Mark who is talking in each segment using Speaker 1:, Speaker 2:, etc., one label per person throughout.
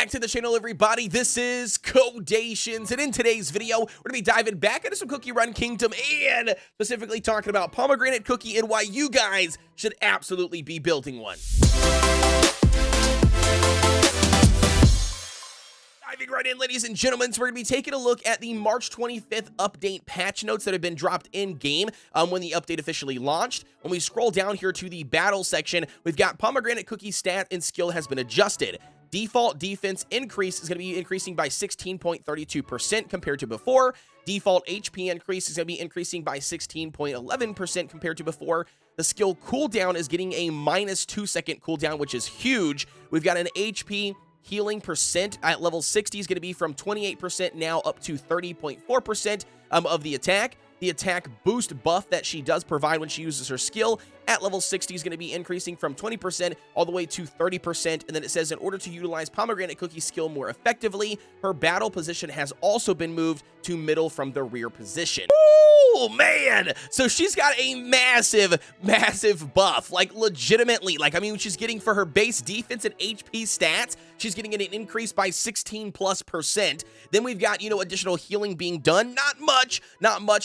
Speaker 1: back to the channel, everybody. This is Kodeations, and in today's video, we're going to be diving back into some Cookie Run Kingdom and specifically talking about Pomegranate Cookie and why you guys should absolutely be building one. Diving right in, ladies and gentlemen, so we're going to be taking a look at the March 25th update patch notes that have been dropped in-game when the update officially launched. When we scroll down here to the battle section, we've got Pomegranate Cookie stat and skill has been adjusted. Default defense increase is going to be increasing by 16.32% compared to before. Default HP increase is going to be increasing by 16.11% compared to before. The skill cooldown is getting a minus 2-second cooldown, which is huge. We've got an HP healing percent at level 60 is going to be from 28% now up to 30.4% of the attack. The attack boost buff that she does provide when she uses her skill at level 60 is going to be increasing from 20% all the way to 30%. And then it says in order to utilize Pomegranate Cookie skill more effectively, her battle position has also been moved to middle from the rear position. Oh man, so she's got a massive buff, like legitimately, like I mean she's getting for her base defense and HP stats, she's getting an increase by 16+%. Then we've got, you know, additional healing being done, not much,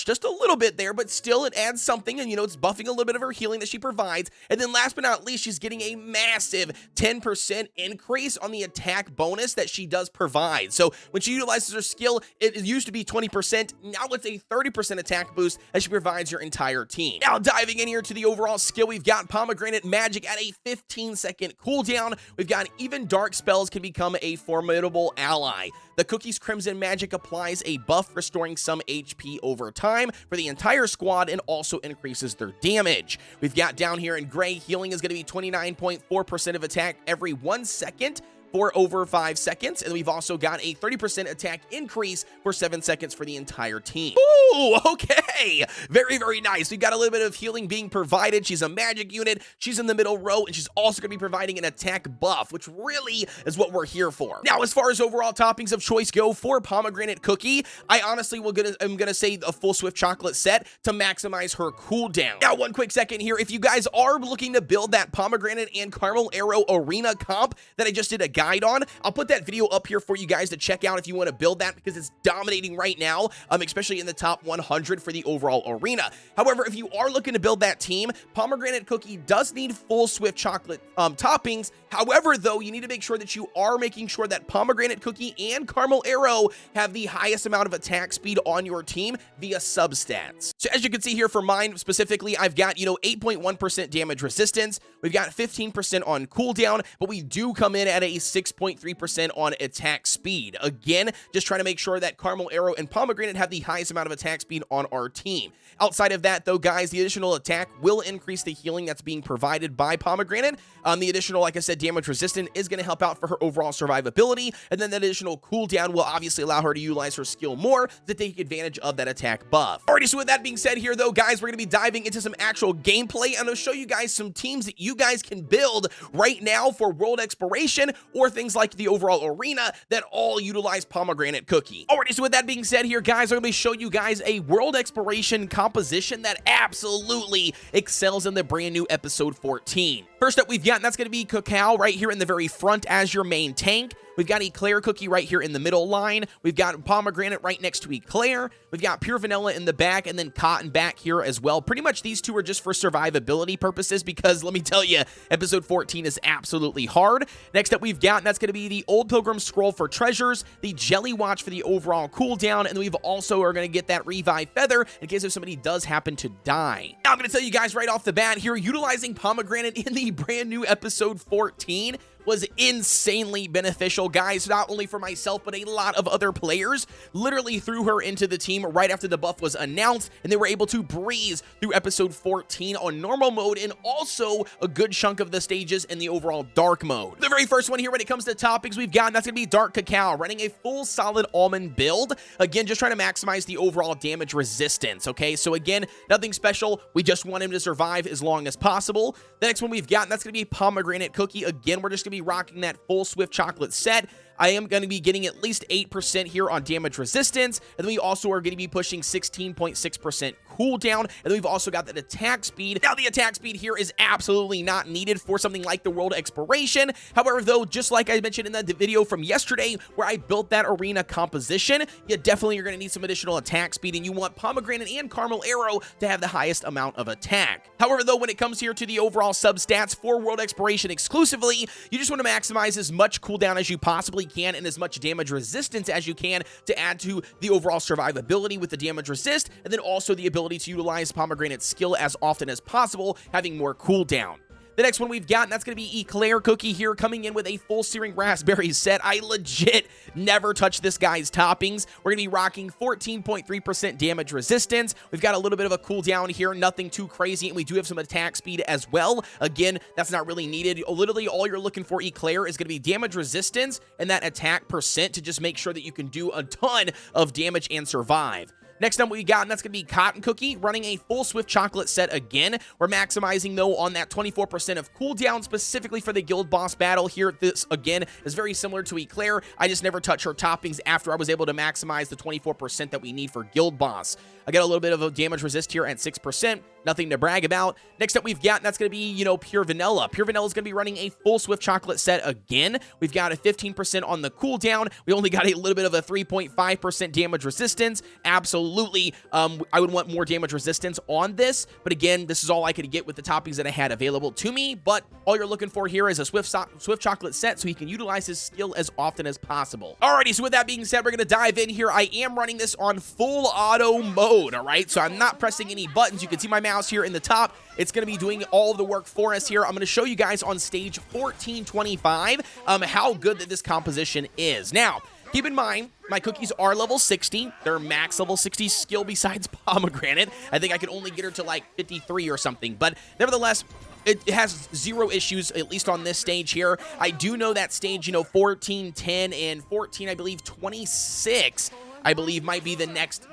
Speaker 1: just a little bit there, but still it adds something, and you know it's buffing a little bit of her healing that she provides. And then last but not least, she's getting a massive 10% increase on the attack bonus that she does provide. So when she utilizes her skill, it used to be 20%, now it's a 30% attack boost that she provides your entire team. Now diving in here to the overall skill, we've got Pomegranate Magic at a 15-second cooldown. We've got even dark spells can become a formidable ally. The Cookie's Crimson Magic applies a buff restoring some HP over time for the entire squad and also increases their damage. We've got down here in gray, healing is going to be 29.4% of attack every 1 second for over 5 seconds, and we've also got a 30% attack increase for 7 seconds for the entire team. Ooh, okay, very nice. We've got a little bit of healing being provided. She's a magic unit, she's in the middle row, and she's also going to be providing an attack buff, which really is what we're here for. Now, as far as overall toppings of choice go for Pomegranate Cookie, I honestly am gonna say a full Swift Chocolate set to maximize her cooldown. Now, one quick second here, if you guys are looking to build that Pomegranate and Caramel Arrow Arena comp that I just did a guide on, I'll put that video up here for you guys to check out if you want to build that, because it's dominating right now, especially in the top 100 for the overall arena. However, if you are looking to build that team, Pomegranate Cookie does need full Swift Chocolate toppings. However, though, you need to make sure that you are making sure that Pomegranate Cookie and Caramel Arrow have the highest amount of attack speed on your team via substats. So as you can see here for mine specifically, I've got, you know, 8.1% damage resistance. We've got 15% on cooldown, but we do come in at a 6.3% on attack speed. Again, just trying to make sure that Caramel Arrow and Pomegranate have the highest amount of attack speed on our team. Outside of that, though, guys, the additional attack will increase the healing that's being provided by Pomegranate. The additional, like I said, damage resistant is going to help out for her overall survivability, and then that additional cooldown will obviously allow her to utilize her skill more to take advantage of that attack buff. Alrighty, so with that being said here, though, guys, we're going to be diving into some actual gameplay. I'm going to show you guys some teams that you guys can build right now for world exploration or things like the overall arena that all utilize Pomegranate Cookie. Alrighty, so with that being said here, guys, I'm going to be showing you guys a world exploration composition that absolutely excels in the brand new episode 14. First up, we've got, and that's going to be Cacao right here in the very front as your main tank. We've got Eclair Cookie right here in the middle line. We've got Pomegranate right next to Eclair. We've got Pure Vanilla in the back, and then Cotton back here as well. Pretty much these two are just for survivability purposes, because let me tell you, episode 14 is absolutely hard. Next up, we've got, and that's going to be the Old Pilgrim Scroll for treasures, the Jelly Watch for the overall cooldown, and then we've also are going to get that Revive Feather in case if somebody does happen to die. Now, I'm going to tell you guys right off the bat here, utilizing Pomegranate in the brand new episode 14 was insanely beneficial, guys, not only for myself, but a lot of other players literally threw her into the team right after the buff was announced, and they were able to breeze through episode 14 on normal mode and also a good chunk of the stages in the overall dark mode. The very first one here when it comes to toppings we've got, and that's going to be Dark Cacao, running a full solid almond build. Again, just trying to maximize the overall damage resistance, okay? So again, nothing special. We just want him to survive as long as possible. The next one we've got, and that's going to be Pomegranate Cookie. Again, we're just going to be rocking that full Swift Chocolate set. I am going to be getting at least 8% here on damage resistance, and then we also are going to be pushing 16.6% cooldown, and then we've also got that attack speed. Now, the attack speed here is absolutely not needed for something like the World Exploration. However, though, just like I mentioned in the video from yesterday where I built that arena composition, you definitely are going to need some additional attack speed, and you want Pomegranate and Caramel Arrow to have the highest amount of attack. However, though, when it comes here to the overall substats for World Exploration exclusively, you just want to maximize as much cooldown as you possibly can and as much damage resistance as you can to add to the overall survivability with the damage resist, and then also the ability to utilize Pomegranate's skill as often as possible, having more cooldown. The next one we've got, and that's going to be Eclair Cookie here, coming in with a full Searing Raspberry set. I legit never touch this guy's toppings. We're going to be rocking 14.3% damage resistance. We've got a little bit of a cooldown here, nothing too crazy, and we do have some attack speed as well. Again, that's not really needed. Literally, all you're looking for Eclair is going to be damage resistance and that attack percent to just make sure that you can do a ton of damage and survive. Next up, we got, and that's going to be Cotton Cookie, running a full Swift Chocolate set again. We're maximizing, though, on that 24% of cooldown, specifically for the Guild Boss battle here. This, again, is very similar to Eclair. I just never touch her toppings after I was able to maximize the 24% that we need for Guild Boss. I got a little bit of a damage resist here at 6%. Nothing to brag about. Next up, we've got, and that's going to be, Pure Vanilla. Pure Vanilla is going to be running a full Swift Chocolate set again. We've got a 15% on the cooldown. We only got a little bit of a 3.5% damage resistance. Absolutely, I would want more damage resistance on this. But again, this is all I could get with the toppings that I had available to me. But all you're looking for here is a Swift Chocolate set so he can utilize his skill as often as possible. Alrighty, so with that being said, we're going to dive in here. I am running this on full auto mode, all right? So I'm not pressing any buttons. You can see my mouse here in the top. It's going to be doing all of the work for us here. I'm going to show you guys on stage 1425 how good that this composition is. Now, keep in mind, my cookies are level 60. They're max level 60 skill besides Pomegranate. I think I could only get her to like 53 or something. But nevertheless, it has zero issues, at least on this stage here. I do know that stage, 14, 10, and 14, I believe 26, I believe might be the next,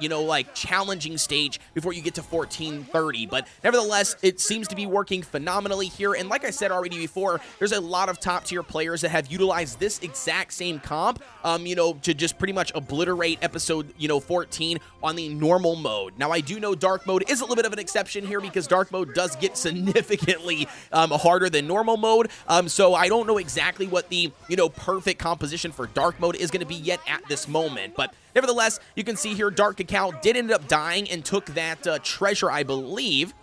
Speaker 1: challenging stage before you get to 1430. But nevertheless, it seems to be working phenomenally here. And like I said already before, there's a lot of top tier players that have utilized this exact same comp, to just pretty much obliterate episode, 14 on the normal mode. Now, I do know dark mode is a little bit of an exception here because dark mode does get significantly harder than normal mode. So I don't know exactly what the, perfect composition for dark mode is going to be yet at this moment. But nevertheless, you can see here Dark Cacao did end up dying and took that treasure, I believe.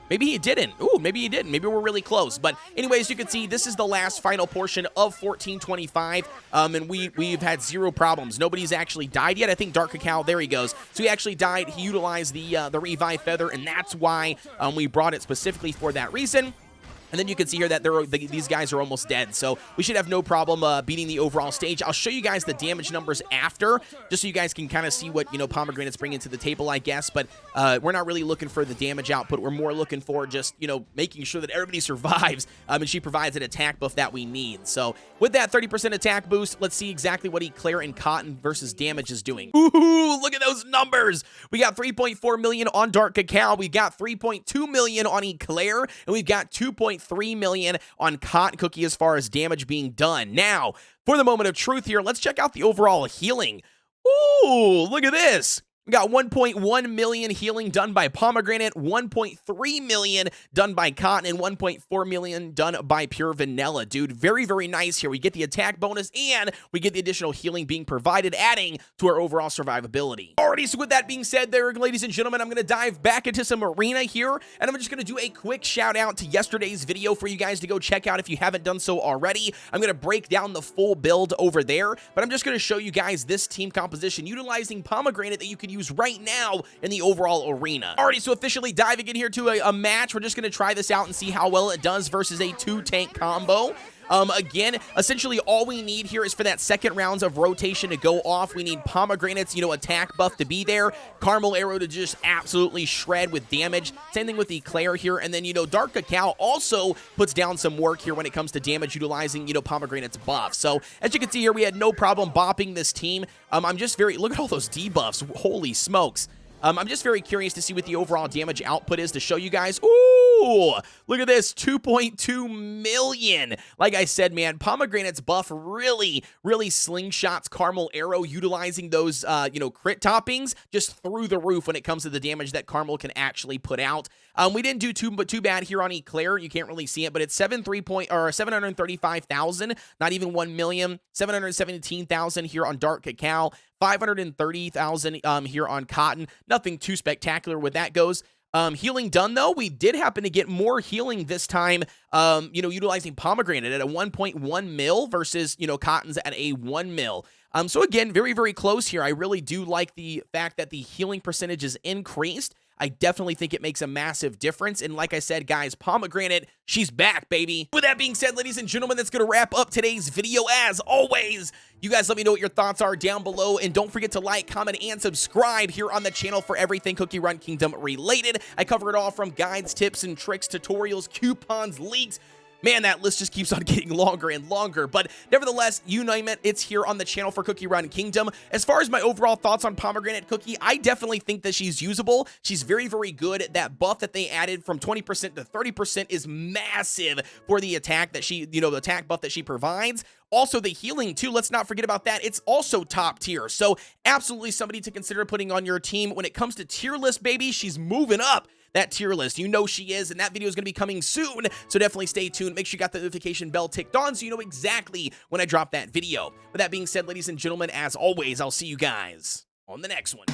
Speaker 1: Maybe he didn't. Ooh, maybe he didn't. Maybe we're really close. But anyways, you can see this is the last final portion of 1425, and we've had zero problems. Nobody's actually died yet. I think Dark Cacao, there he goes. So he actually died. He utilized the Revive Feather, and that's why we brought it specifically for that reason. And then you can see here that these guys are almost dead. So we should have no problem beating the overall stage. I'll show you guys the damage numbers after, just so you guys can kind of see what, Pomegranate's bringing to the table, I guess. But we're not really looking for the damage output. We're more looking for just, making sure that everybody survives. And she provides an attack buff that we need. So with that 30% attack boost, let's see exactly what Eclair and Cotton versus damage is doing. Ooh, look at those numbers. We got 3.4 million on Dark Cacao. We got 3.2 million on Eclair. And we've got 2.3 million on Cotton Cookie as far as damage being done. Now, for the moment of truth here, let's check out the overall healing. Ooh, look at this. We got 1.1 million healing done by Pomegranate, 1.3 million done by Cotton, and 1.4 million done by Pure Vanilla. Dude, very, very nice here. We get the attack bonus, and we get the additional healing being provided, adding to our overall survivability. Alrighty, so with that being said there, ladies and gentlemen, I'm going to dive back into some arena here, and I'm just going to do a quick shout out to yesterday's video for you guys to go check out if you haven't done so already. I'm going to break down the full build over there, but I'm just going to show you guys this team composition utilizing Pomegranate that you can use right now in the overall arena. Alrighty, so officially diving in here to a match. We're just going to try this out and see how well it does versus a 2-tank combo. Again, essentially all we need here is for that second rounds of rotation to go off. We need Pomegranate's, attack buff to be there. Caramel Arrow to just absolutely shred with damage. Same thing with Eclair here. And then, Dark Cacao also puts down some work here when it comes to damage utilizing, Pomegranate's buff. So, as you can see here, we had no problem bopping this team. I'm just look at all those debuffs. Holy smokes. I'm just very curious to see what the overall damage output is to show you guys. Ooh, Ooh, look at this, 2.2 million. Like I said, man, Pomegranate's buff really slingshots Caramel Arrow, utilizing those, crit toppings just through the roof when it comes to the damage that Caramel can actually put out. We didn't do too bad here on Eclair. You can't really see it, but it's 735,000, not even 1 million. 717,000 here on Dark Cacao. 530,000 here on Cotton. Nothing too spectacular where that goes. Healing done, though, we did happen to get more healing this time, utilizing Pomegranate at a 1.1 mil versus, Cotton's at a 1 mil. So again, very close here. I really do like the fact that the healing percentage is increased. I definitely think it makes a massive difference. And like I said, guys, Pomegranate, she's back, baby. With that being said, ladies and gentlemen, that's going to wrap up today's video. As always, you guys let me know what your thoughts are down below. And don't forget to like, comment, and subscribe here on the channel for everything Cookie Run Kingdom related. I cover it all from guides, tips, and tricks, tutorials, coupons, leaks. Man, that list just keeps on getting longer and longer, but nevertheless, you name it, it's here on the channel for Cookie Run Kingdom. As far as my overall thoughts on Pomegranate Cookie, I definitely think that she's usable. She's very good. That buff that they added from 20% to 30% is massive for the attack that she, the attack buff that she provides. Also, the healing, too. Let's not forget about that. It's also top tier. So, absolutely somebody to consider putting on your team. When it comes to tier list, baby, she's moving up that tier list. You know she is, and that video is going to be coming soon, so definitely stay tuned. Make sure you got the notification bell ticked on so you know exactly when I drop that video. With that being said, ladies and gentlemen, as always, I'll see you guys on the next one.